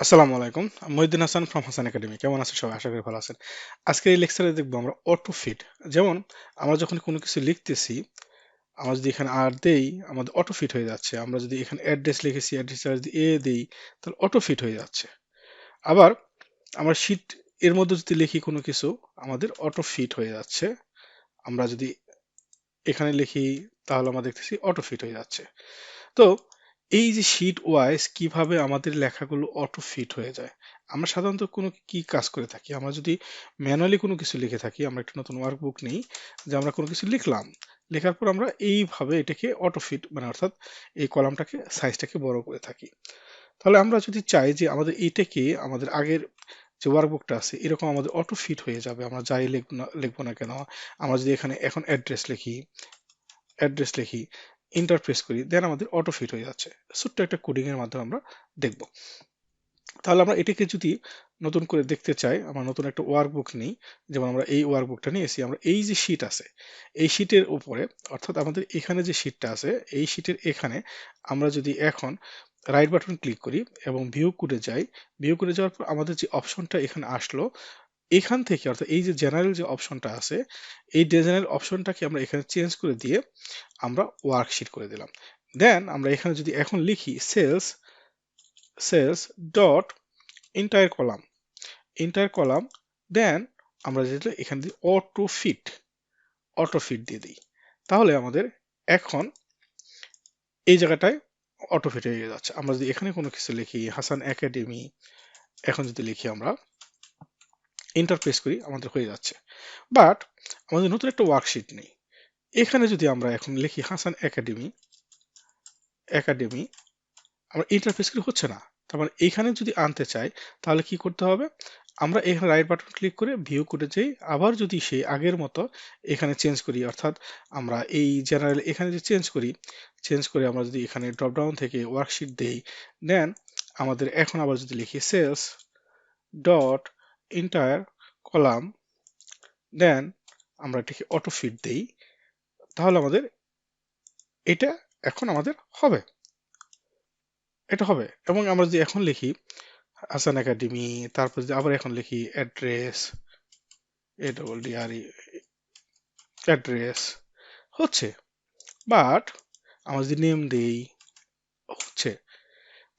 আসসালামু আলাইকুম। Mohiuddin Hasan from Hasan academy. কেমন আছেন সবাই? আশা করি ভালো আছেন। আজকের এই লেকচারে দেখবো আমরা অটো ফিট। যেমন আমরা যখন কোনো কিছু লিখতেছি, আমরা যদি এখানে আর দেই, আমাদের অটো ফিট হয়ে যাচ্ছে। আমরা যদি এখানে অ্যাড্রেস লিখেছি, অ্যাড্রেস যদি এ দেই, তাহলে অটো ফিট হয়ে যাচ্ছে। আবার আমরা শীট এর মধ্যে যদি লিখি কোনো কিছু, আমাদের অটো ফিট হয়ে যাচ্ছে। আমরা যদি এখানে লিখি, তাহলে আমরা দেখতেছি অটো ফিট হয়ে যাচ্ছে। তো এই যে শিট ওয়াইজ কিভাবে আমাদের লেখাগুলো অটো ফিট হয়ে যায়, আমরা সাধারণত কোনো কি কাজ করে থাকি, আমরা যদি ম্যানুয়ালি কোনো কিছু লিখে থাকি, আমরা একটা নতুন ওয়ার্কবুক নিই, যে আমরা কোনো কিছু লিখলাম, লেখার পর আমরা এইভাবে এটাকে অটো ফিট মানে অর্থাৎ এই কলামটাকে সাইজটাকে বড় করে থাকি। তাহলে আমরা যদি চাই যে আমাদের এইটাকে আমাদের আগের যে ওয়ার্কবুকটা আছে এরকম আমাদের অটো ফিট হয়ে যাবে, আমরা যাই লিখবো না কেন, আমরা যদি এখানে এখন অ্যাড্রেস লিখি, ইন্টারপ্রেস করি, দেন আমাদের অটো ফিট হয়ে যাচ্ছে। ছোট্ট একটা কোডিং এর মাধ্যমে আমরা দেখব। তাহলে আমরা এটাকে যদি নতুন করে দেখতে চাই, আমরা নতুন একটা ওয়ার্কবুক নিই। যেমন আমরা এই ওয়ার্কবুকটা নিয়েছি, আমরা এই যে শীট আছে, এই শীটের উপরে অর্থাৎ আমাদের এখানে যে শীটটা আছে, এই শীটের এখানে আমরা যদি এখন রাইট বাটন ক্লিক করি এবং ভিউ কোডে যাই, ভিউ কোডে যাওয়ার পর আমাদের যে অপশনটা এখানে আসলো, এখান থেকে অর্থাৎ এই যে জেনারেল যে অপশনটা আছে, এই জেনারেল অপশনটাকে আমরা এখানে চেঞ্জ করে দিয়ে আমরা ওয়ার্কশিট করে দিলাম। দেন আমরা এখানে যদি এখন লিখি সেলস ডট ইন্টার কলাম, দেন আমরা যেটা এখানে দিয়ে অটো ফিট দিয়ে দিই, তাহলে আমাদের এখন এই জায়গাটায় অটো ফিট হয়ে যাচ্ছে। আমরা যদি এখানে কোনো কিছু লিখি হাসান একাডেমি, এখন যদি লিখি আমরা ইন্টারপ্রেস করি, আমাদের হয়ে যাচ্ছে। বাট আমাদের নতুন একটা ওয়ার্কশিট নেই, এখানে যদি আমরা এখন লিখি হাসান একাডেমি, আমরা ইন্টারফেস করে হচ্ছে না। তার মানে এখানে যদি আনতে চাই, তাহলে কি করতে হবে, আমরা এখানে রাইট বাটন ক্লিক করে ভিউ করে যাই, আবার যদি সেই আগের মতো এখানে চেঞ্জ করি, অর্থাৎ আমরা এই জেনারেল এখানে যে চেঞ্জ করে আমরা যদি এখানে ড্রপডাউন থেকে ওয়ার্কশিট দেই, দেন আমাদের এখন আবার যদি লিখি সেলস ডট ইন্টায়ার কলাম, দেন আমরা এটাকে অটো ফিট দেই, তাহলে আমাদের এটা এখন আমাদের হবে, এটা হবে। এবং আমরা যদি এখন লিখি হাসান একাডেমি, তারপর যদি আবার এখন লিখি অ্যাড্রেস হচ্ছে। বাট আমরা যদি নেম দেই, হচ্ছে।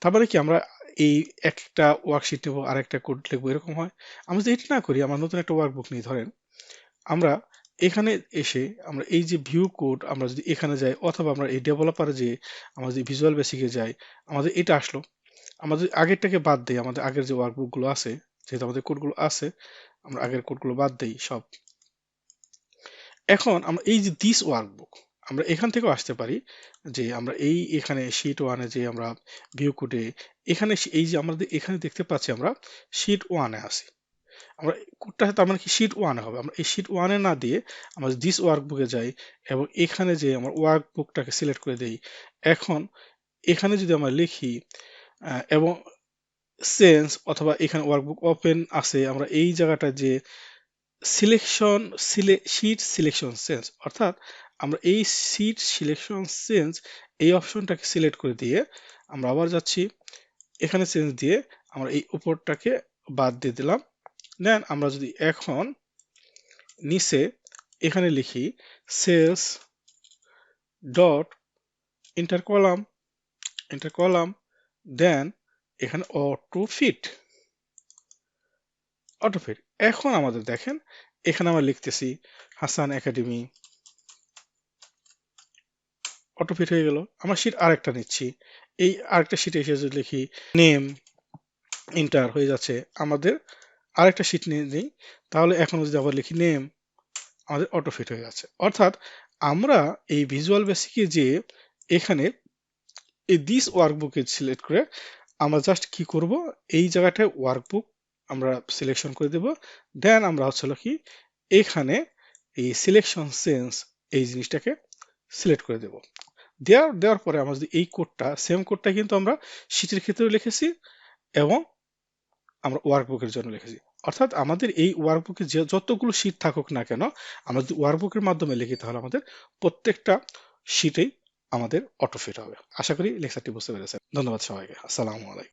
তারপরে কি আমরা এই একটা ওয়ার্কশিট নেবো আর একটা কোড লিখবো, এরকম হয়। আমরা যদি এটা না করি, আমরা নতুন একটা ওয়ার্কবুক নিই, ধরেন আমরা এখানে এসে আমরা এই যে ভিউ কোড, আমরা যদি এখানে যাই অথবা আমরা এই ডেভেলপারে যে আমরা যদি ভিজুয়াল বেসিকে যাই, আমাদের এটা আসলো। আমাদের আগেরটাকে বাদ দেই, আমাদের আগের যে ওয়ার্কবুক গুলো আছে, যেহেতু আমাদের কোডগুলো আছে, আমরা আগের কোডগুলো বাদ দেই সব। এখন আমরা এই যে দিস ওয়ার্কবুক, আমরা এখান থেকেও আসতে পারি, যে আমরা এই এখানে শীট ওয়ানে যে আমরা ভিউ কোডে এখানে এই যে আমাদের এখানে দেখতে পাচ্ছি আমরা শীট ওয়ানে আছি, আমরা কোডটা তার মানে কি শীট ওয়ানে হবে। আমরা এই শীট ওয়ানে না দিয়ে আমরা দিস ওয়ার্কবুকে যাই এবং এখানে যে আমার ওয়ার্কবুকটাকে সিলেক্ট করে দেই। এখন এখানে যদি আমরা লিখি এবং সেন্স অথবা এখানে ওয়ার্কবুক ওপেন আছে, আমরা এই জায়গাটা যে সিলেকশন শীট সিলেকশন সেন্স, অর্থাৎ আমরা এই শীট সিলেকশন সেন্স এই অপশনটাকে সিলেক্ট করে দিয়ে আমরা আবার যাচ্ছি, এখানে সেন্স দিয়ে আমরা এই উপরটাকে বাদ দিয়ে দিলাম। দেন আমরা যদি এখন নিচে এখানে লিখি সেলস ডট ইন্টার কলাম, দেন এখানে অটো ফিট। এখন আমাদের দেখেন, এখানে আমরা লিখতেছি হাসান একাডেমি, অটো ফিট হয়ে গেল। আমরা শীট আরেকটা নিচ্ছি, এই আরেকটা শীটে এসে যদি লিখি নেম, ইন্টার হয়ে যাচ্ছে। আমাদের আরেকটা শীট নিয়ে নিই, তাহলে এখন যদি আবার লিখি নেম, আমাদের অটো ফিট হয়ে যাচ্ছে। অর্থাৎ আমরা এই ভিজুয়াল বেসিকে যে এখানে এই দিস ওয়ার্কবুকে সিলেক্ট করে আমরা জাস্ট কি করব, এই জায়গাটায় ওয়ার্কবুক আমরা সিলেকশন করে দেব। দেন আমরা হচ্ছে হলো কি এখানে এই সিলেকশন সেন্স এই জিনিসটাকে সিলেক্ট করে দেব। দেওয়ার পরে আমরা যদি এই কোডটা সেম কোডটা কিন্তু আমরা শীটের ক্ষেত্রেও লিখেছি এবং আমরা ওয়ার্কবুকের জন্য লিখেছি। অর্থাৎ আমাদের এই ওয়ার্কবুকে যে যতগুলো শীট থাকুক না কেন, আমরা যদি ওয়ার্কবুকের মাধ্যমে লিখি, তাহলে আমাদের প্রত্যেকটা শীটেই আমাদের অটো ফিট হবে। আশা করি লেকচারটি বুঝতে পেরেছেন। ধন্যবাদ সবাইকে। আসসালামু আলাইকুম।